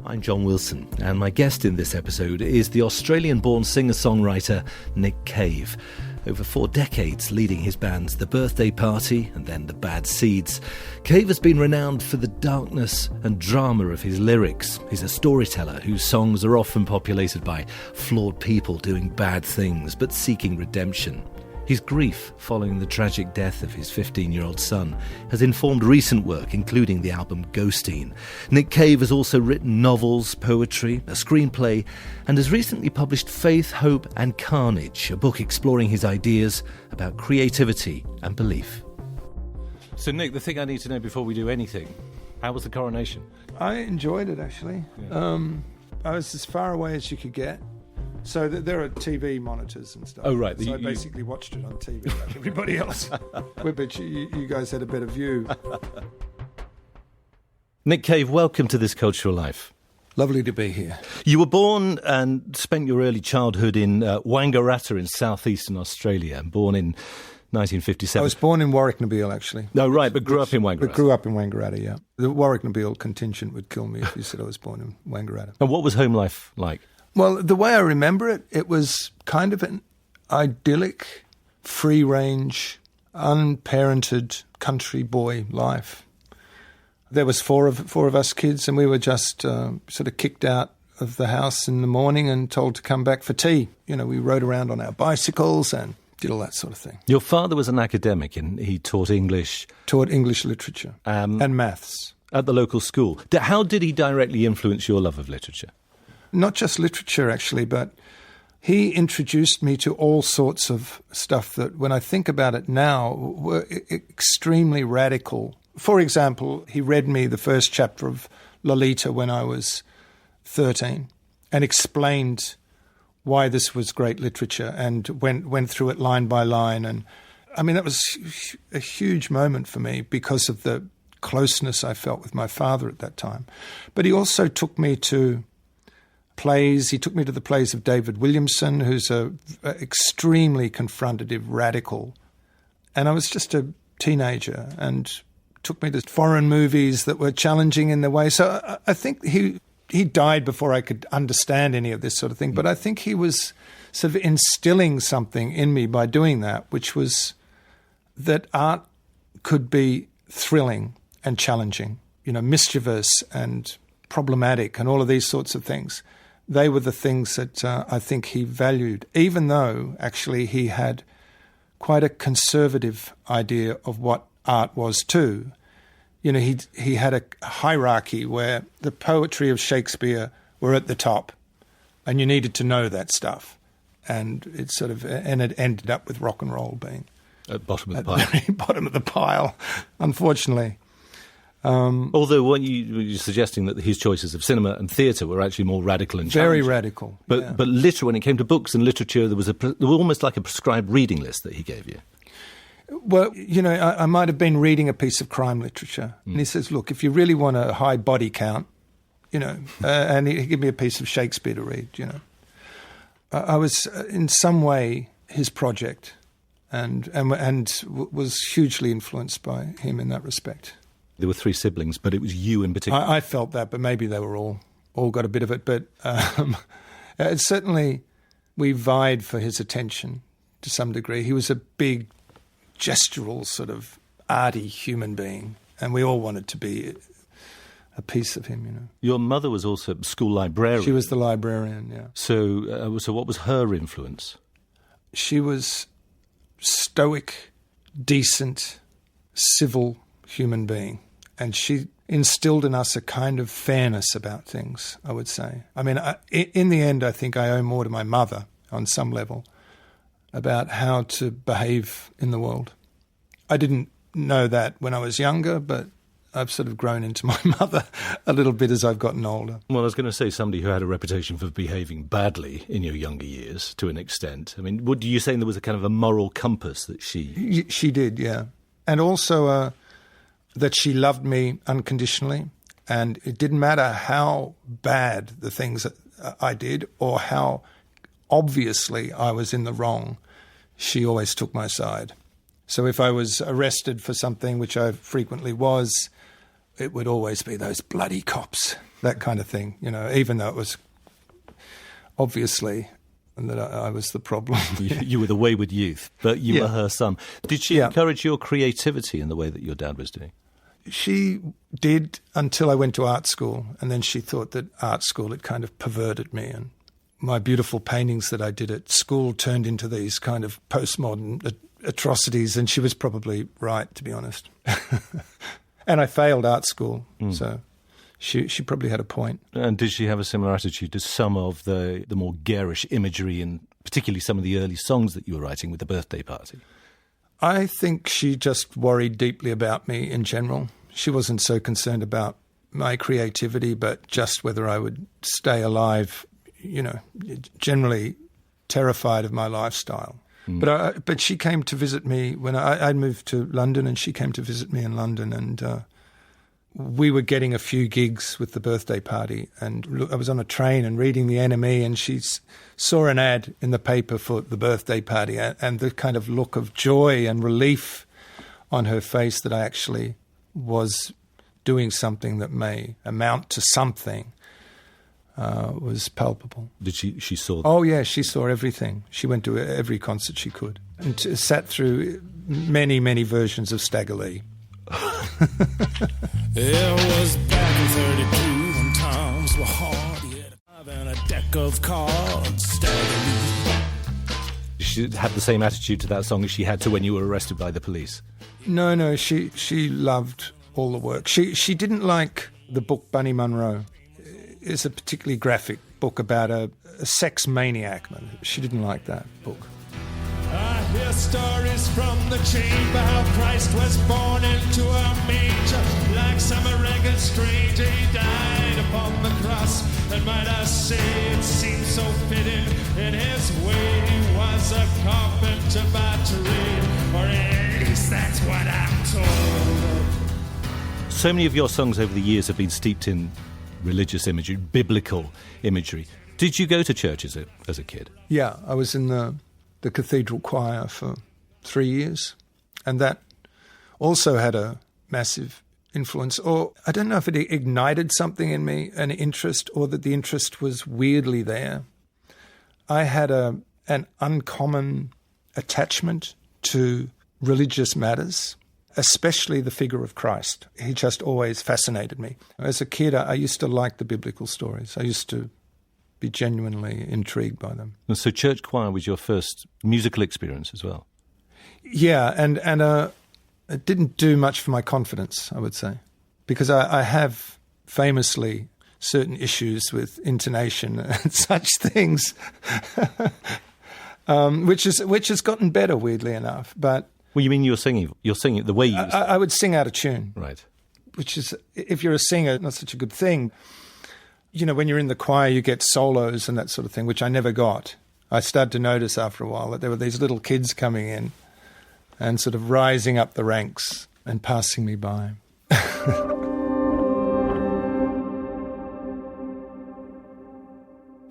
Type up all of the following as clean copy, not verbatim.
I'm John Wilson, and my guest in this episode is the Australian-born singer-songwriter Nick Cave. Over 4 decades leading his bands The Birthday Party and then The Bad Seeds, Cave has been renowned for the darkness and drama of his lyrics. He's a storyteller whose songs are often populated by flawed people doing bad things but seeking redemption. His grief following the tragic death of his 15-year-old son has informed recent work, including the album Ghosteen. Nick Cave has also written novels, poetry, a screenplay, and has recently published Faith, Hope and Carnage, a book exploring his ideas about creativity and belief. So, Nick, the thing I need to know before we do anything, how was the coronation? I enjoyed it, actually. Yeah. I was as far away as you could get. So there are TV monitors and stuff. Oh, right. So I basically watched it on TV like everybody else. But you guys had a better view. Nick Cave, welcome to This Cultural Life. Lovely to be here. You were born and spent your early childhood in Wangaratta in southeastern Australia, and born in 1957. I was born in Warwick-Nabil, actually. No, right, but grew up in Wangaratta. But grew up in Wangaratta, yeah. The Warwick-Nabil contingent would kill me if you said I was born in Wangaratta. And what was home life like? Well, the way I remember it, it was kind of an idyllic, free-range, unparented country boy life. There was four of us kids, and we were just sort of kicked out of the house in the morning and told to come back for tea. You know, we rode around on our bicycles and did all that sort of thing. Your father was an academic, and he taught English. Taught English literature and maths. At the local school. How did he directly influence your love of literature? Not just literature, actually, but he introduced me to all sorts of stuff that, when I think about it now, were extremely radical. For example, he read me the first chapter of Lolita when I was 13 and explained why this was great literature and went through it line by line. And I mean, that was a huge moment for me because of the closeness I felt with my father at that time. But he also took me to plays. He took me to the plays of David Williamson, who's a extremely confrontative radical. And I was just a teenager, and took me to foreign movies that were challenging in their way. So I think he died before I could understand any of this sort of thing. But I think he was sort of instilling something in me by doing that, which was that art could be thrilling and challenging, you know, mischievous and problematic and all of these sorts of things. They were the things that I think he valued, even though actually he had quite a conservative idea of what art was too. You know, he had a hierarchy where the poetry of Shakespeare were at the top, and you needed to know that stuff. And it ended up with rock and roll being at bottom of the pile. At the very bottom of the pile, unfortunately. Although what you're suggesting that his choices of cinema and theatre were actually more radical and challenging. Very radical. But literature, when it came to books and literature, there was almost like a prescribed reading list that he gave you. Well, you know, I might have been reading a piece of crime literature, and he says, look, if you really want a high body count, you know, and he gave me a piece of Shakespeare to read, you know. I was in some way his project and was hugely influenced by him in that respect. There were 3 siblings, but it was you in particular. I felt that, but maybe they were all got a bit of it. But certainly we vied for his attention to some degree. He was a big, gestural, sort of arty human being, and we all wanted to be a piece of him, you know. Your mother was also a school librarian. She was the librarian, yeah. So what was her influence? She was stoic, decent, civil human being, and she instilled in us a kind of fairness about things, I would say. I mean, in the end, I think I owe more to my mother on some level about how to behave in the world. I didn't know that when I was younger, but I've sort of grown into my mother a little bit as I've gotten older. Well, I was going to say somebody who had a reputation for behaving badly in your younger years, to an extent. I mean, what do you say there was a kind of a moral compass that she... She did, yeah. And also that she loved me unconditionally, and it didn't matter how bad the things that I did or how obviously I was in the wrong, she always took my side. So if I was arrested for something, which I frequently was, it would always be those bloody cops, that kind of thing, even though it was obviously that I was the problem. You were the wayward youth, but you were her son. Did she encourage your creativity in the way that your dad was doing? She did until I went to art school, and then she thought that art school had kind of perverted me, and my beautiful paintings that I did at school turned into these kind of postmodern atrocities, and she was probably right, to be honest. And I failed art school, so she probably had a point. And did she have a similar attitude to some of the more garish imagery, and particularly some of the early songs that you were writing with the birthday party? I think she just worried deeply about me in general. She wasn't so concerned about my creativity, but just whether I would stay alive, generally terrified of my lifestyle. But she came to visit me when I moved to London, and she came to visit me in London, and we were getting a few gigs with the birthday party, and I was on a train and reading the NME, and she saw an ad in the paper for the birthday party, and the kind of look of joy and relief on her face that I actually was doing something that may amount to something was palpable. Did she saw that? Oh, yeah, she saw everything. She went to every concert she could, and sat through many, many versions of Stagger Lee. It was back in 32 when times were hard. He had a deck of cards. She had the same attitude to that song as she had to when you were arrested by the police? No, she loved all the work. She didn't like the book Bunny Munro. It's a particularly graphic book about a sex maniac. She didn't like that book. I hear stories from the chamber how Christ was born into a manger. Like some arrogant stranger, he died upon the cross. And might I say it seems so fitting. In his way he was a carpenter by trade. Or at least that's what I'm told. So many of your songs over the years have been steeped in religious imagery, biblical imagery. Did you go to church as a kid? Yeah, I was in the cathedral choir for 3 years, and that also had a massive influence. Or I don't know if it ignited something in me, an interest, or that the interest was weirdly there. I had an uncommon attachment to religious matters, especially the figure of Christ. He just always fascinated me. As a kid, I used to like the biblical stories. I used to be genuinely intrigued by them. And so church choir was your first musical experience as well? Yeah, and it didn't do much for my confidence, I would say, because I have famously certain issues with intonation and such things, which has gotten better, weirdly enough. But well, you mean you're singing the way you... I would sing out of tune. Right. Which is, if you're a singer, not such a good thing. When you're in the choir, you get solos and that sort of thing, which I never got. I started to notice after a while that there were these little kids coming in and sort of rising up the ranks and passing me by.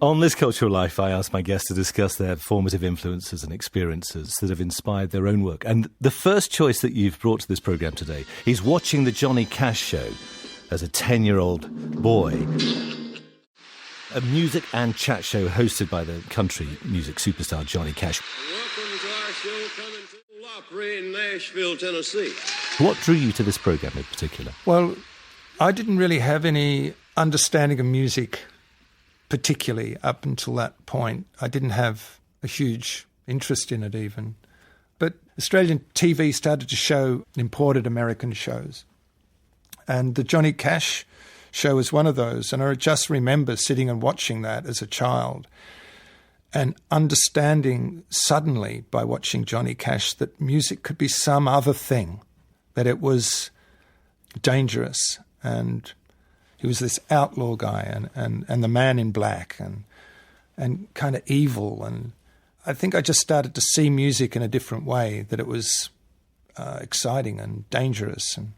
On This Cultural Life, I ask my guests to discuss their formative influences and experiences that have inspired their own work. And the first choice that you've brought to this programme today is watching the Johnny Cash show as a 10-year-old boy. A music and chat show hosted by the country music superstar Johnny Cash. Welcome to our show coming to the Opry in Nashville, Tennessee. What drew you to this programme in particular? Well, I didn't really have any understanding of music particularly up until that point. I didn't have a huge interest in it even. But Australian TV started to show imported American shows. And the Johnny Cash show was one of those. And I just remember sitting and watching that as a child and understanding suddenly by watching Johnny Cash that music could be some other thing, that it was dangerous, and he was this outlaw guy and the man in black and kind of evil. And I think I just started to see music in a different way, that it was exciting and dangerous. And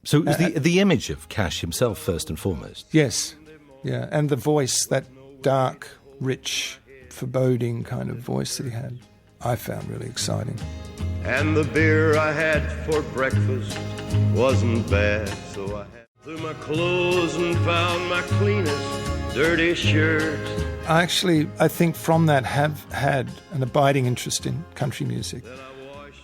so it was the image of Cash himself first and foremost? Yes, yeah, and the voice, that dark, rich, foreboding kind of voice that he had, I found really exciting. And the beer I had for breakfast wasn't bad, so I had through my clothes and found my cleanest dirty shirt. I think from that have had an abiding interest in country music.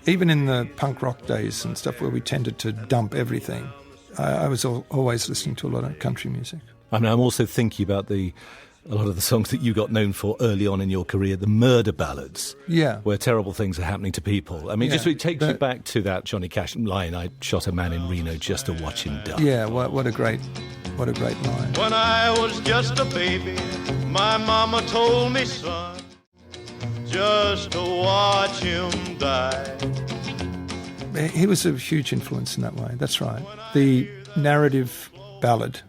Even in the punk rock days and stuff where we tended to dump everything, I was always listening to a lot of country music. I mean, I'm also thinking about a lot of the songs that you got known for early on in your career, the murder ballads, where terrible things are happening to people. I mean, it takes you back to that Johnny Cash line, I shot a man in Reno just to watch him die. Yeah, what a great line. When I was just a baby, my mama told me, son, just to watch him die. He was a huge influence in that way, that's right. The narrative ballad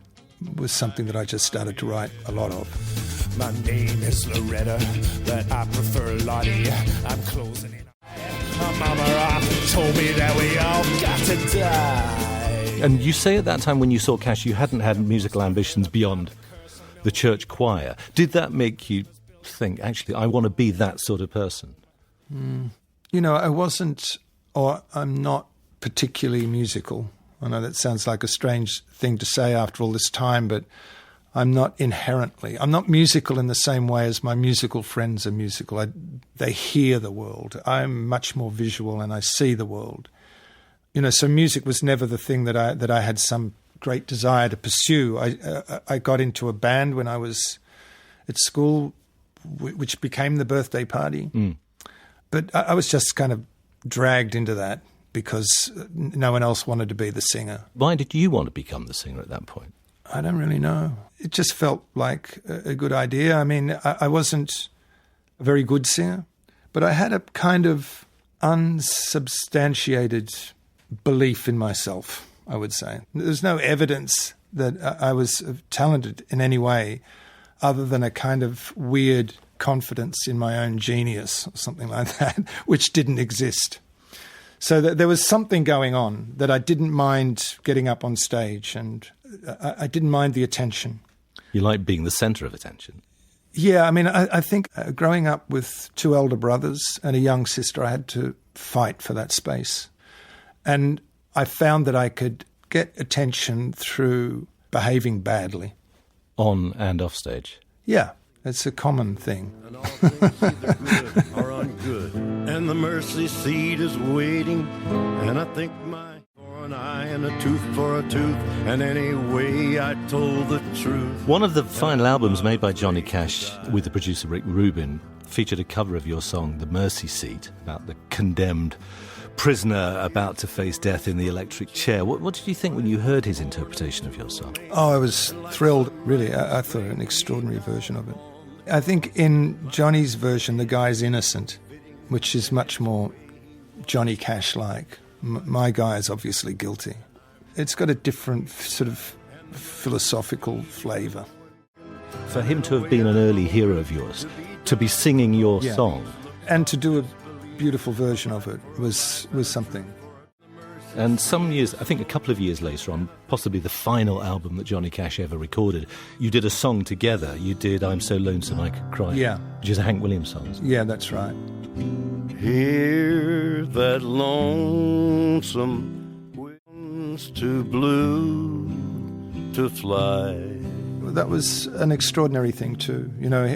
was something that I just started to write a lot of. My name is Loretta, but I prefer Lottie. I'm closing in. My mama told me that we all got to die. And you say at that time when you saw Cash, you hadn't had musical ambitions beyond the church choir. Did that make you think, actually, I want to be that sort of person? You know, I wasn't, or I'm not particularly musical. I know that sounds like a strange thing to say after all this time, but I'm not musical in the same way as my musical friends are musical. They hear the world. I'm much more visual and I see the world. You know, so music was never the thing that I had some great desire to pursue. I got into a band when I was at school, which became the Birthday Party. But I was just kind of dragged into that because no one else wanted to be the singer. Why did you want to become the singer at that point? I don't really know. It just felt like a good idea. I mean, I wasn't a very good singer, but I had a kind of unsubstantiated belief in myself, I would say. There's no evidence that I was talented in any way other than a kind of weird confidence in my own genius or something like that, which didn't exist. So there was something going on that I didn't mind getting up on stage, and I didn't mind the attention. You like being the centre of attention? Yeah, I mean, I think growing up with two elder brothers and a young sister, I had to fight for that space. And I found that I could get attention through behaving badly. On and off stage? Yeah, it's a common thing. And all things either good or ungood. And the mercy seat is waiting. And I think my for an eye and a tooth for a tooth. And anyway, I told the truth. One of the final albums made by Johnny Cash with the producer Rick Rubin featured a cover of your song, The Mercy Seat, about the condemned prisoner about to face death in the electric chair. What did you think when you heard his interpretation of your song? Oh, I was thrilled, really. I thought an extraordinary version of it. I think in Johnny's version, the guy's innocent, which is much more Johnny Cash-like. My guy is obviously guilty. It's got a different sort of philosophical flavour. For him to have been an early hero of yours, to be singing your song. And to do a beautiful version of it was something. And some years, I think a couple of years later on, possibly the final album that Johnny Cash ever recorded, you did a song together. You did I'm So Lonesome I Could Cry. Yeah. Which is a Hank Williams song. Yeah, that's right. Hear that lonesome winds too blue to fly. That was an extraordinary thing too. You know,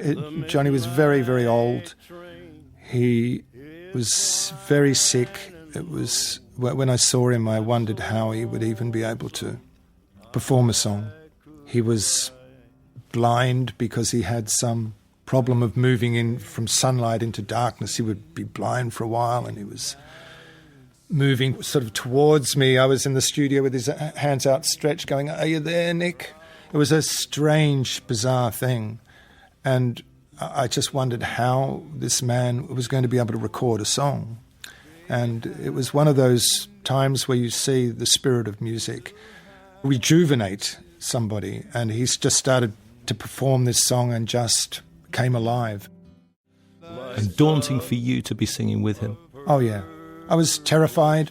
Johnny was very, very old. He was very sick. It was, when I saw him, I wondered how he would even be able to perform a song. He was blind because he had some problem of moving in from sunlight into darkness. He would be blind for a while, and he was moving sort of towards me. I was in the studio with his hands outstretched going, "Are you there, Nick?" It was a strange, bizarre thing. And I just wondered how this man was going to be able to record a song. And it was one of those times where you see the spirit of music rejuvenate somebody, and he's just started to perform this song and just came alive. And daunting for you to be singing with him? Oh, yeah. I was terrified.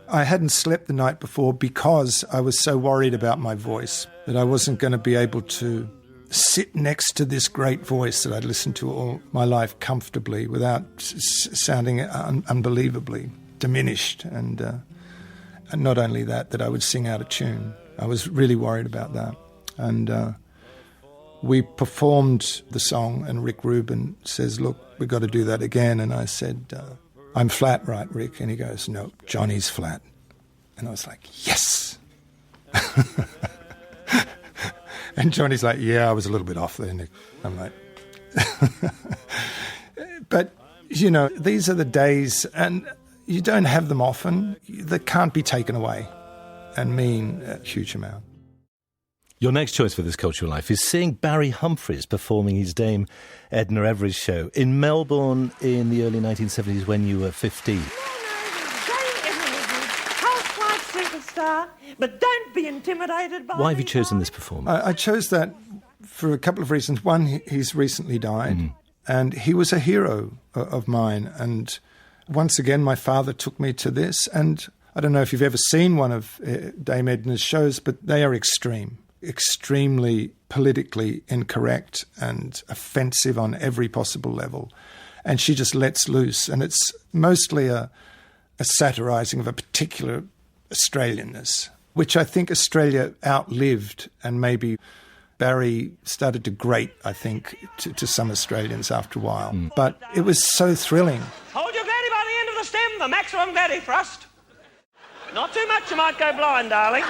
I hadn't slept the night before because I was so worried about my voice, that I wasn't going to be able to sit next to this great voice that I'd listened to all my life comfortably without sounding unbelievably diminished. And And not only that I would sing out of tune. I was really worried about that. And we performed the song, and Rick Rubin says, look, we've got to do that again. And I said, I'm flat, right, Rick? And he goes, no, Johnny's flat. And I was like, yes! And Johnny's like, yeah, I was a little bit off there, Nick. I'm like... But, you know, these are the days, and you don't have them often. They can't be taken away and mean a huge amount. Your next choice for this cultural life is seeing Barry Humphries performing his Dame Edna Everage show in Melbourne in the early 1970s when you were 15. But don't be intimidated by... Why have you chosen this performance? I chose that for a couple of reasons. One, he's recently died, and he was a hero of mine. And once again, my father took me to this. And I don't know if you've ever seen one of Dame Edna's shows, but they are extremely politically incorrect and offensive on every possible level. And she just lets loose. And it's mostly a satirising of a particular Australianness, which I think Australia outlived, and maybe Barry started to grate, I think, to some Australians after a while. But it was so thrilling. Hold your gladdy by the end of the stem, the maximum gladdy thrust. Not too much, you might go blind, darling.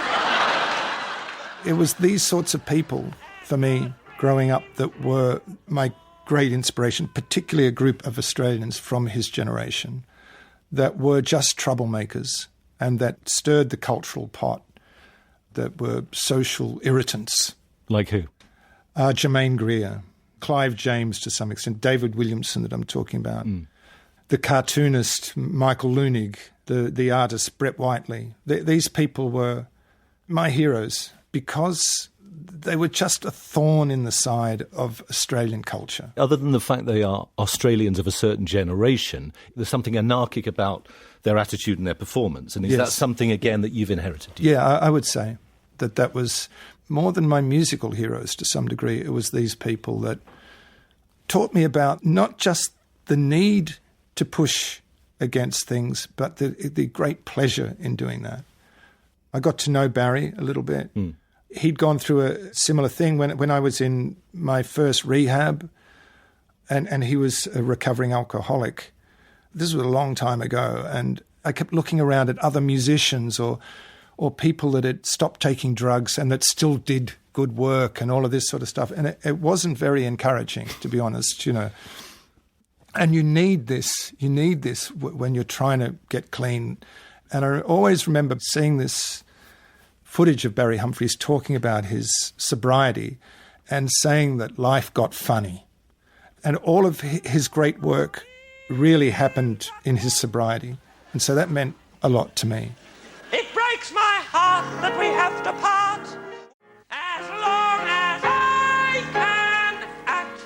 It was these sorts of people, for me, growing up, that were my great inspiration, particularly a group of Australians from his generation that were just troublemakers and that stirred the cultural pot, that were social irritants. Like who? Jermaine Greer, Clive James to some extent, David Williamson that I'm talking about, the cartoonist Michael Leunig, the artist Brett Whiteley. These people were my heroes because they were just a thorn in the side of Australian culture. Other than the fact they are Australians of a certain generation, there's something anarchic about their attitude and their performance. And is that something, again, that you've inherited? Yeah, I would say that was more than my musical heroes to some degree. It was these people that taught me about not just the need to push against things, but the great pleasure in doing that. I got to know Barry a little bit. He'd gone through a similar thing when I was in my first rehab, and he was a recovering alcoholic. This was a long time ago, and I kept looking around at other musicians or people that had stopped taking drugs and that still did good work and all of this sort of stuff. And it wasn't very encouraging, to be honest, you know. And you need this when you're trying to get clean. And I always remember seeing this footage of Barry Humphries talking about his sobriety and saying that life got funny. And all of his great work really happened in his sobriety. And so that meant a lot to me. It breaks my heart that we have to part as long as I can act.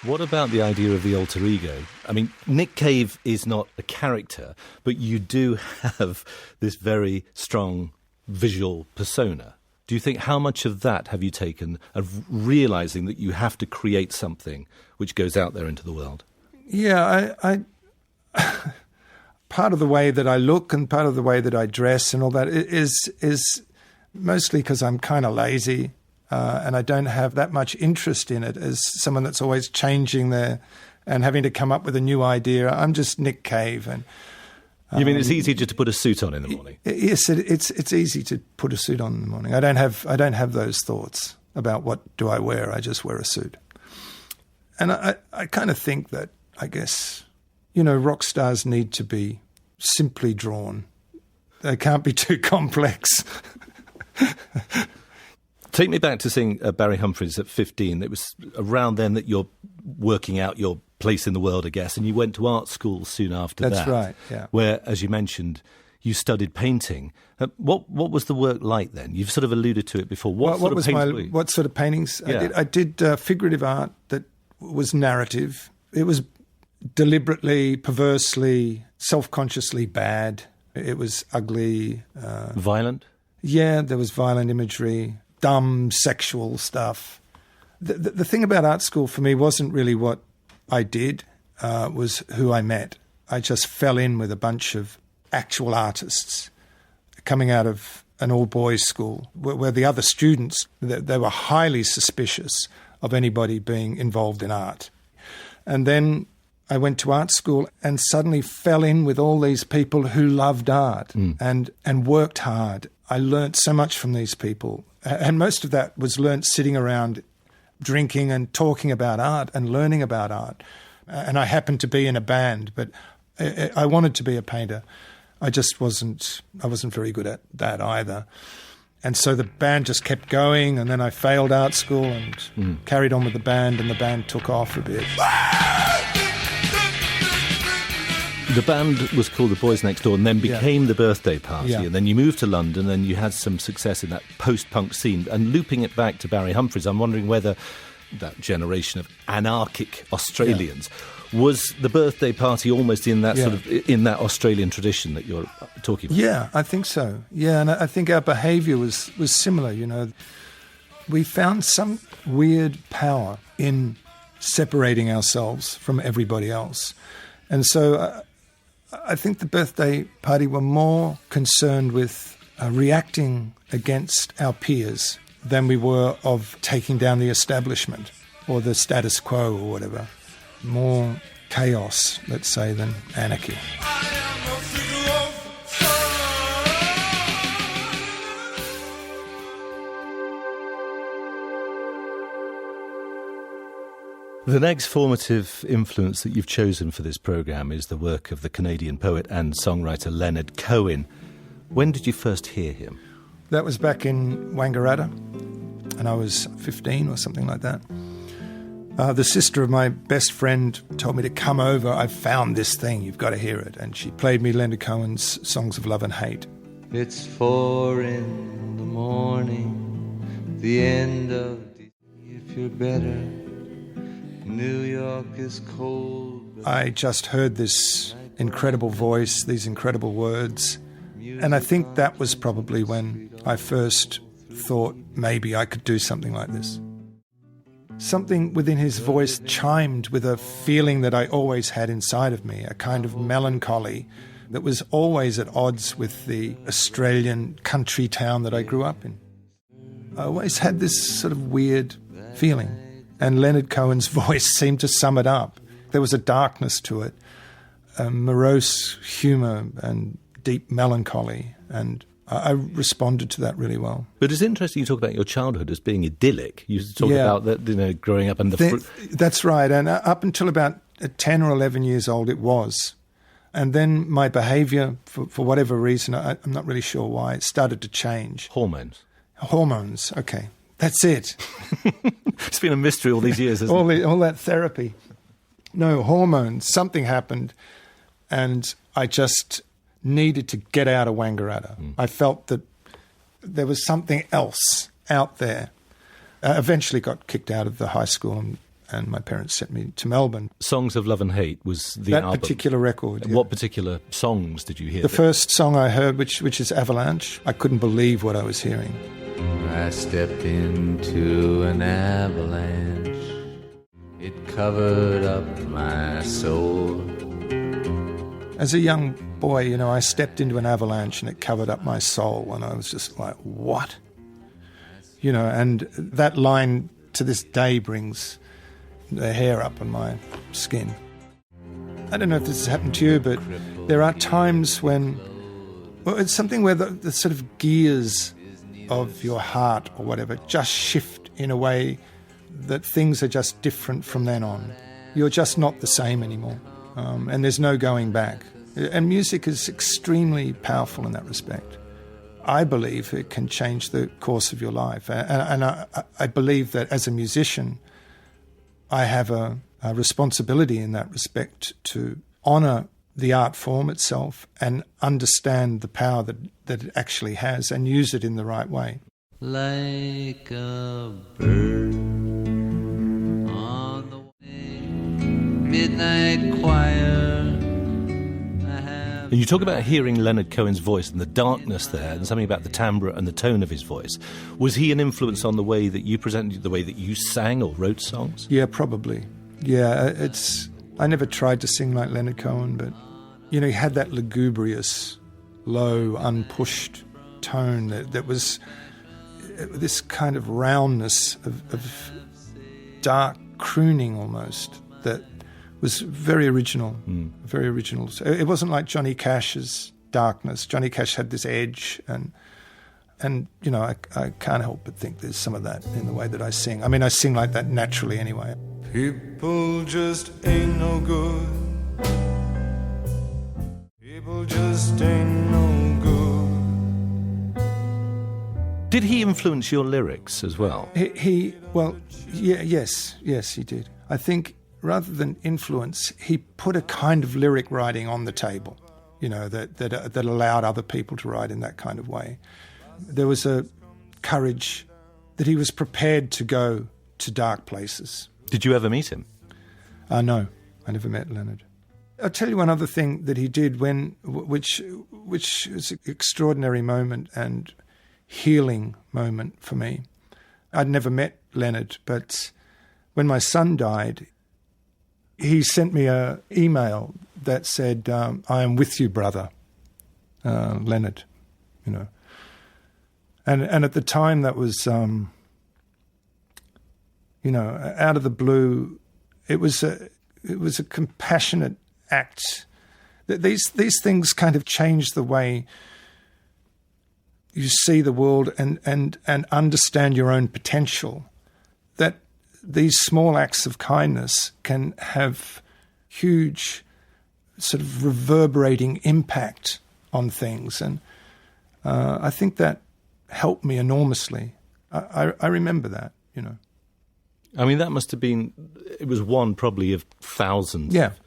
What about the idea of the alter ego? I mean, Nick Cave is not a character, but you do have this very strong visual persona. Do you think, how much of that have you taken of realising that you have to create something which goes out there into the world? Yeah, I part of the way that I look and part of the way that I dress and all that is mostly because I'm kind of lazy and I don't have that much interest in it as someone that's always changing there and having to come up with a new idea. I'm just Nick Cave. And you mean it's easy just to put a suit on in the morning? Yes, it's easy to put a suit on in the morning. I don't have those thoughts about what do I wear. I just wear a suit. And I kind of think that, I guess, you know, rock stars need to be simply drawn. They can't be too complex. Take me back to seeing Barry Humphries at 15. It was around then that you're working out your place in the world, I guess, and you went to art school soon after that. That's right, yeah. Where, as you mentioned, you studied painting. What was the work like then? You've sort of alluded to it before. What sort of paintings? Yeah. I did figurative art that was narrative. It was deliberately, perversely, self-consciously bad. It was ugly. Violent? Yeah, there was violent imagery, dumb sexual stuff. The thing about art school for me wasn't really what I did, was who I met. I just fell in with a bunch of actual artists coming out of an all-boys school where the other students, they were highly suspicious of anybody being involved in art. And then I went to art school and suddenly fell in with all these people who loved art and worked hard. I learnt so much from these people. And most of that was learnt sitting around drinking and talking about art and learning about art. And I happened to be in a band, but I wanted to be a painter. I wasn't very good at that either. And so the band just kept going, and then I failed art school and carried on with the band, and the band took off a bit. The band was called The Boys Next Door and then became The Birthday Party. Yeah. And then you moved to London and you had some success in that post-punk scene. And looping it back to Barry Humphries, I'm wondering whether that generation of anarchic Australians, was The Birthday Party almost in that sort of, in that Australian tradition that you're talking about? Yeah, I think so. Yeah, and I think our behaviour was similar, you know. We found some weird power in separating ourselves from everybody else. And so I think The Birthday Party were more concerned with reacting against our peers than we were of taking down the establishment or the status quo or whatever. More chaos, let's say, than anarchy. The next formative influence that you've chosen for this programme is the work of the Canadian poet and songwriter Leonard Cohen. When did you first hear him? That was back in Wangaratta, and I was 15 or something like that. The sister of my best friend told me to come over. I found this thing, you've got to hear it. And she played me Leonard Cohen's Songs of Love and Hate. It's 4 a.m, the end of the... If you're better, New York is cold. I just heard this incredible voice, these incredible words. And I think that was probably when I first thought maybe I could do something like this. Something within his voice chimed with a feeling that I always had inside of me, a kind of melancholy that was always at odds with the Australian country town that I grew up in. I always had this sort of weird feeling, and Leonard Cohen's voice seemed to sum it up. There was a darkness to it, a morose humour and deep melancholy, and I responded to that really well. But it's interesting you talk about your childhood as being idyllic. You talk about that, you know, growing up and That's right, and up until about 10 or 11 years old it was. And then my behaviour, for whatever reason, I'm not really sure why, it started to change. Hormones, okay. That's it. It's been a mystery all these years, hasn't it? All that therapy. No, hormones. Something happened, and I just needed to get out of Wangaratta. I felt that there was something else out there. Eventually got kicked out of the high school, and my parents sent me to Melbourne. Songs of Love and Hate was the that album. Particular record. Yeah. What particular songs did you hear? The first song I heard, which is Avalanche, I couldn't believe what I was hearing. I stepped into an avalanche. It covered up my soul. As a young boy, you know, I stepped into an avalanche and it covered up my soul, and I was just like, what? You know, and that line to this day brings the hair up on my skin. I don't know if this has happened to you, but there are times when, well, it's something where the sort of gears of your heart or whatever just shift in a way that things are just different from then on. You're just not the same anymore, and there's no going back. And music is extremely powerful in that respect. I believe it can change the course of your life, and I believe that as a musician I have a responsibility in that respect to honour the art form itself and understand the power that it actually has and use it in the right way. Like a bird on the wing, midnight choir. And you talk about hearing Leonard Cohen's voice and the darkness there, and something about the timbre and the tone of his voice. Was he an influence on the way that you presented, the way that you sang or wrote songs? Yeah, probably. Yeah, I never tried to sing like Leonard Cohen, but, you know, he had that lugubrious, low, unpushed tone that was this kind of roundness of dark crooning almost that was very original, very original. So it wasn't like Johnny Cash's darkness. Johnny Cash had this edge, and you know, I can't help but think there's some of that in the way that I sing. I mean, I sing like that naturally anyway. People just ain't no good. People just ain't no good. Did he influence your lyrics as well? Yes, he did. I think rather than influence, he put a kind of lyric writing on the table, you know, that allowed other people to write in that kind of way. There was a courage that he was prepared to go to dark places. Did you ever meet him? No, I never met Leonard. I'll tell you one other thing that he did which was an extraordinary moment and healing moment for me. I'd never met Leonard, but when my son died, he sent me an email that said, "I am with you, brother, Leonard," you know. And at the time that was, you know, out of the blue. It was a compassionate act. These things kind of change the way you see the world and understand your own potential. That these small acts of kindness can have huge sort of reverberating impact on things. And I think that helped me enormously. I remember that, you know. I mean, that must have been, it was one probably of thousands of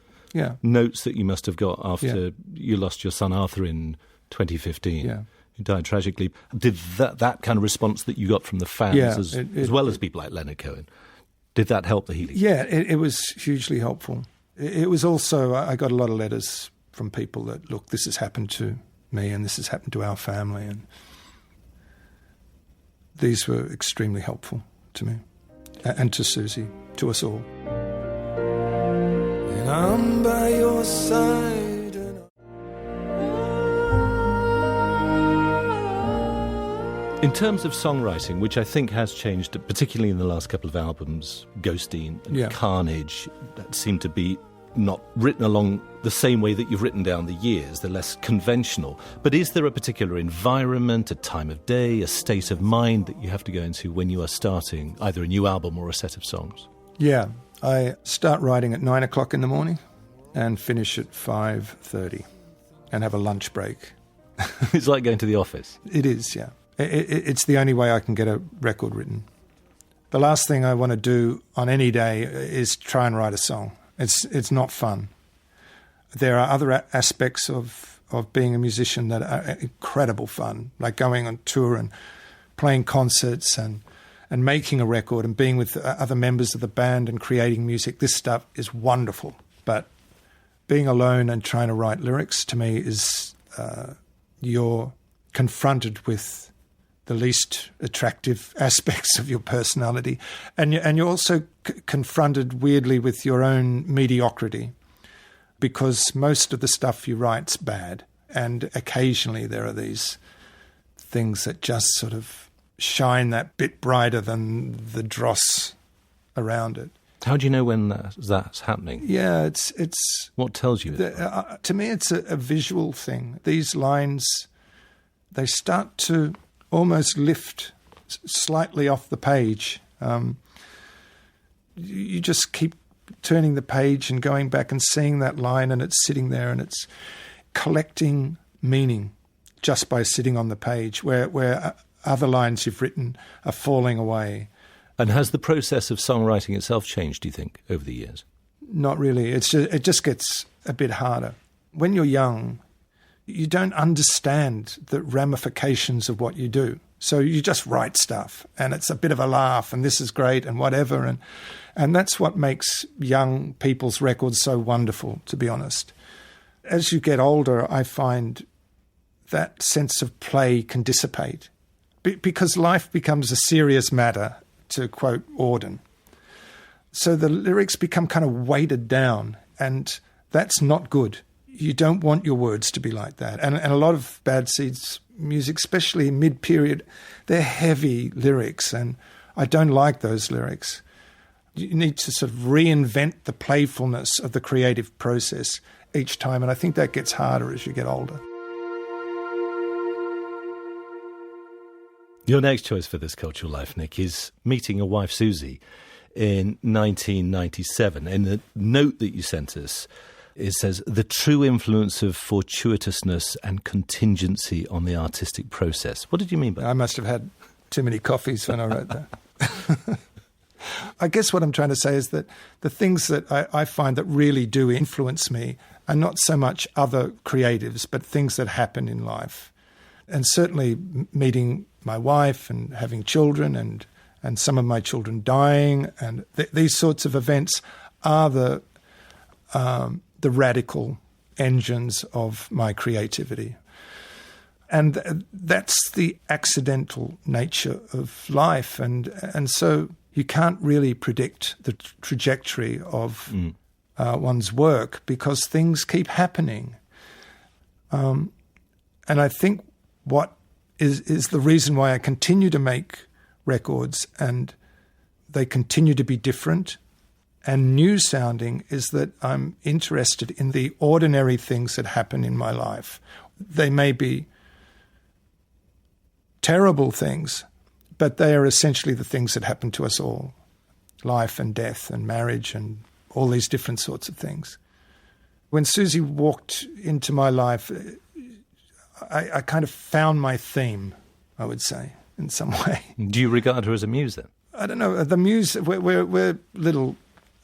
notes that you must have got after you lost your son Arthur in 2015. Yeah. He died tragically. Did that kind of response that you got from the fans, as well as people like Leonard Cohen, did that help the healing? Yeah, it was hugely helpful. It was also, I got a lot of letters from people that, look, this has happened to me and this has happened to our family, and these were extremely helpful to me. And to Susie, to us all. And I'm by your side. In terms of songwriting, which I think has changed, particularly in the last couple of albums, Ghosteen and Carnage, that seem to be not written along the same way that you've written down the years. They're less conventional. But is there a particular environment, a time of day, a state of mind that you have to go into when you are starting either a new album or a set of songs? Yeah, I start writing at 9 o'clock in the morning and finish at 5:30 and have a lunch break. It's like going to the office. It is, yeah. It's the only way I can get a record written. The last thing I want to do on any day is try and write a song. It's not fun. There are other aspects of being a musician that are incredible fun, like going on tour and playing concerts and making a record and being with other members of the band and creating music. This stuff is wonderful. But being alone and trying to write lyrics, to me, is you're confronted with the least attractive aspects of your personality. And you're also confronted weirdly with your own mediocrity, because most of the stuff you write's bad. And occasionally there are these things that just sort of shine that bit brighter than the dross around it. How do you know when that's happening? Yeah, it's what tells you? To me, it's a visual thing. These lines, they start to almost lift slightly off the page. You just keep turning the page and going back and seeing that line, and it's sitting there and it's collecting meaning just by sitting on the page, where other lines you've written are falling away. And has the process of songwriting itself changed, do you think, over the years? Not really. It just gets a bit harder. When you're young, you don't understand the ramifications of what you do. So you just write stuff and it's a bit of a laugh and this is great and whatever. And that's what makes young people's records so wonderful, to be honest. As you get older, I find that sense of play can dissipate because life becomes a serious matter, to quote Auden. So the lyrics become kind of weighted down, and that's not good. you don't want your words to be like that. And a lot of Bad Seeds music, especially mid-period, they're heavy lyrics, and I don't like those lyrics. You need to sort of reinvent the playfulness of the creative process each time, and I think that gets harder as you get older. Your next choice for This Cultural Life, Nick, is meeting your wife Susie in 1997. In the note that you sent us, it says, the true influence of fortuitousness and contingency on the artistic process. What did you mean by that? I must have had too many coffees when I wrote that. I guess what I'm trying to say is that the things that I find that really do influence me are not so much other creatives, but things that happen in life. And certainly meeting my wife and having children and some of my children dying, and these sorts of events are the radical engines of my creativity. And that's the accidental nature of life. And so you can't really predict the trajectory of one's work because things keep happening. And I think what is the reason why I continue to make records and they continue to be different and new sounding is that I'm interested in the ordinary things that happen in my life. They may be terrible things, but they are essentially the things that happen to us all. Life and death and marriage and all these different sorts of things. When Susie walked into my life, I kind of found my theme, I would say, in some way. Do you regard her as a muse then? I don't know. The muse, we're little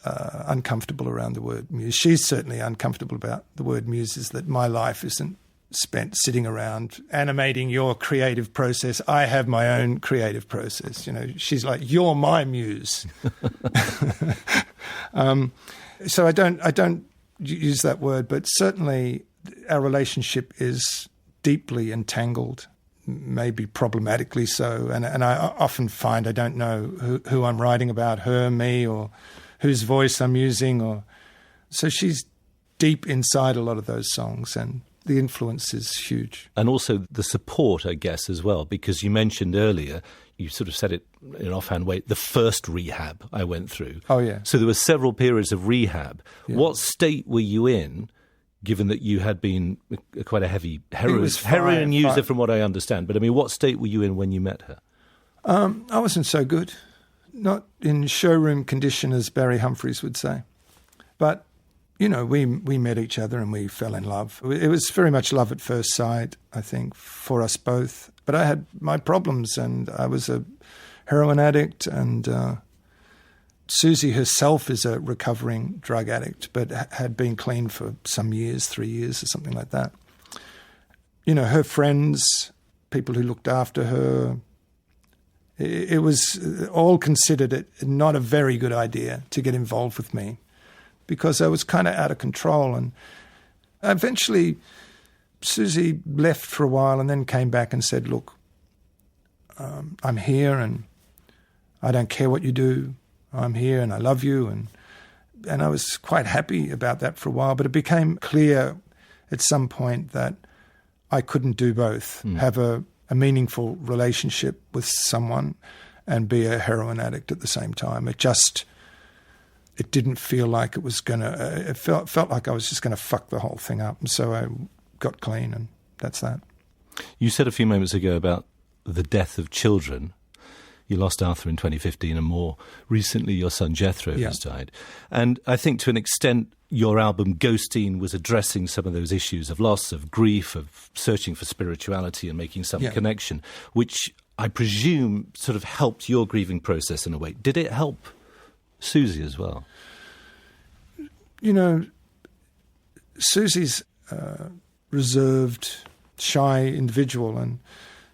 uncomfortable around the word muse. She's certainly uncomfortable about the word muse, is that my life isn't spent sitting around animating your creative process. I have my own creative process. You know, she's like, you're my muse. So I don't use that word, but certainly our relationship is deeply entangled, maybe problematically so. And I often find I don't know who I'm writing about, her, me, or whose voice I'm using. So she's deep inside a lot of those songs, and the influence is huge. And also the support, I guess, as well, because you mentioned earlier, you sort of said it in an offhand way, the first rehab I went through. Oh, yeah. So there were several periods of rehab. Yeah. What state were you in, given that you had been quite a heavy heroin user, from what I understand? But, I mean, what state were you in when you met her? I wasn't so good. Not in showroom condition, as Barry Humphries would say. But, you know, we met each other and we fell in love. It was very much love at first sight, I think, for us both. But I had my problems, and I was a heroin addict, and Susie herself is a recovering drug addict, but had been clean for some years, 3 years or something like that. You know, her friends, people who looked after her, it was all considered it not a very good idea to get involved with me because I was kind of out of control. And eventually Susie left for a while and then came back and said, look, I'm here and I don't care what you do. I'm here and I love you. And I was quite happy about that for a while, but it became clear at some point that I couldn't do both, have a meaningful relationship with someone and be a heroin addict at the same time. It didn't feel like it was going to, it felt like I was just going to fuck the whole thing up. And so I got clean, and that's that. You said a few moments ago about the death of children. You lost Arthur in 2015, and more recently your son Jethro has died. And I think to an extent your album Ghosteen was addressing some of those issues of loss, of grief, of searching for spirituality and making some connection, which I presume sort of helped your grieving process in a way. Did it help Susie as well? You know, Susie's reserved, shy individual, and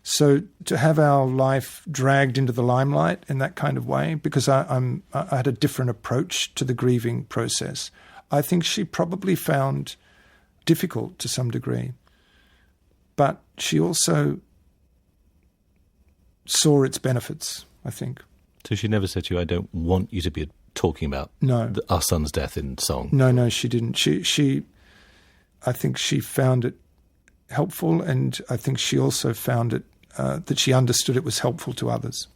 so to have our life dragged into the limelight in that kind of way, because I had a different approach to the grieving process, I think she probably found difficult to some degree. But she also saw its benefits, I think. So she never said to you, I don't want you to be talking about our son's death in song? No, she didn't. I think she found it helpful, and I think she also found it that she understood it was helpful to others.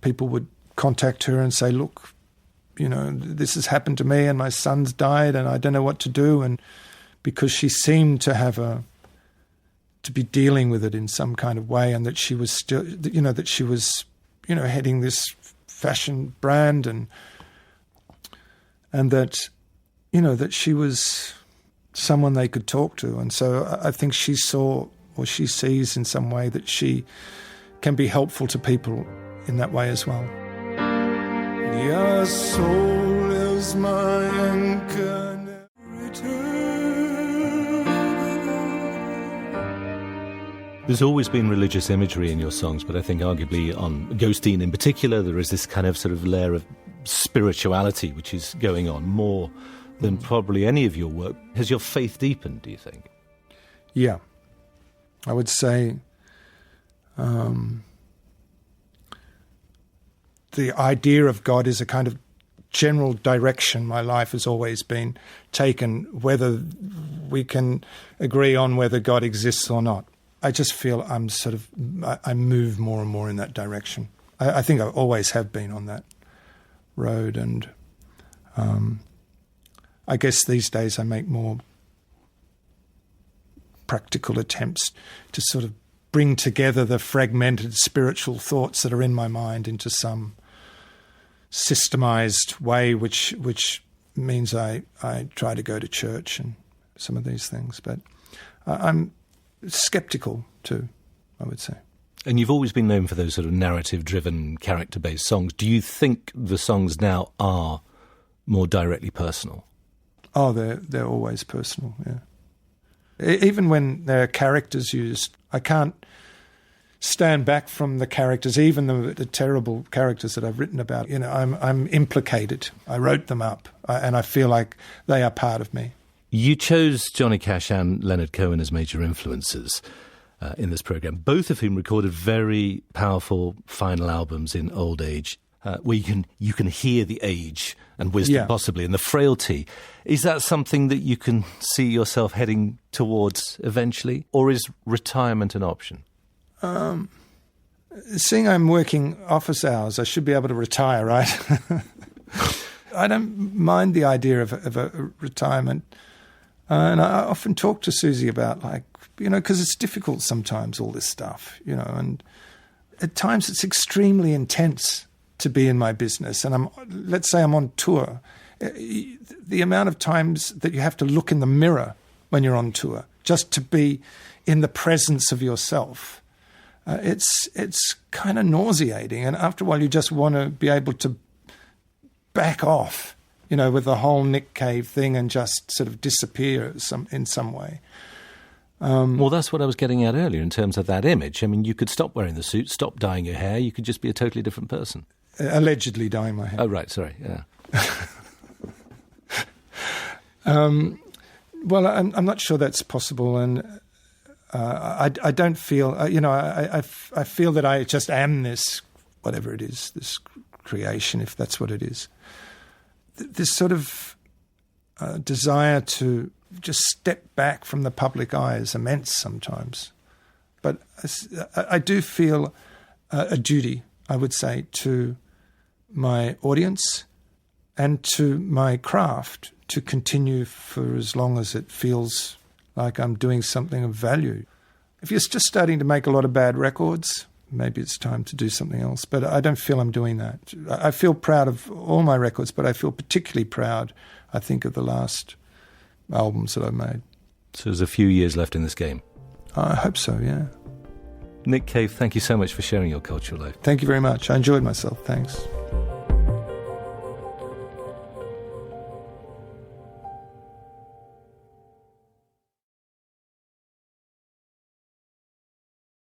People would contact her and say, look, this has happened to me and my son's died and I don't know what to do. And because she seemed to be dealing with it in some kind of way, and that she was still, that she was, heading this fashion brand, and that, that she was someone they could talk to. And so I think she saw, or she sees in some way, that she can be helpful to people in that way as well. Your soul is my anchor. There's always been religious imagery in your songs, but I think arguably on Ghosteen in particular, there is this kind of sort of layer of spirituality which is going on more than probably any of your work. Has your faith deepened, do you think? Yeah. I would say the idea of God is a kind of general direction my life has always been taken, whether we can agree on whether God exists or not. I just feel I move more and more in that direction. I think I always have been on that road, and I guess these days I make more practical attempts to sort of bring together the fragmented spiritual thoughts that are in my mind into some systemized way, which means I try to go to church and some of these things. But I'm skeptical too, I would say. And you've always been known for those sort of narrative-driven, character-based songs. Do you think the songs now are more directly personal? Oh, they're always personal, yeah. Even when there are characters used, I can't stand back from the characters, even the terrible characters that I've written about. I'm implicated. I wrote them up, and I feel like they are part of me. You chose Johnny Cash and Leonard Cohen as major influences in this programme, both of whom recorded very powerful final albums in old age, where you can hear the age and wisdom possibly, and the frailty. Is that something that you can see yourself heading towards eventually, or is retirement an option? Seeing I'm working office hours, I should be able to retire, right? I don't mind the idea of a retirement. And I often talk to Susie about, because it's difficult sometimes, all this stuff, and at times it's extremely intense to be in my business. And let's say I'm on tour. The amount of times that you have to look in the mirror when you're on tour, just to be in the presence of yourself, it's kind of nauseating. And after a while, you just want to be able to back off, with the whole Nick Cave thing, and just sort of disappear in some way. Well, that's what I was getting at earlier in terms of that image. I mean, you could stop wearing the suit, stop dyeing your hair, you could just be a totally different person. Allegedly dyeing my hair. Oh, right, sorry, yeah. Well, I'm not sure that's possible, and I don't feel, I feel that I just am this, whatever it is, this creation, if that's what it is. This sort of desire to just step back from the public eye is immense sometimes. But I do feel a duty, I would say, to my audience and to my craft to continue for as long as it feels like I'm doing something of value. If you're just starting to make a lot of bad records, maybe it's time to do something else. But I don't feel I'm doing that. I feel proud of all my records, but I feel particularly proud, I think, of the last albums that I've made. So there's a few years left in this game. I hope so, yeah. Nick Cave, thank you so much for sharing your cultural life. Thank you very much. I enjoyed myself. Thanks.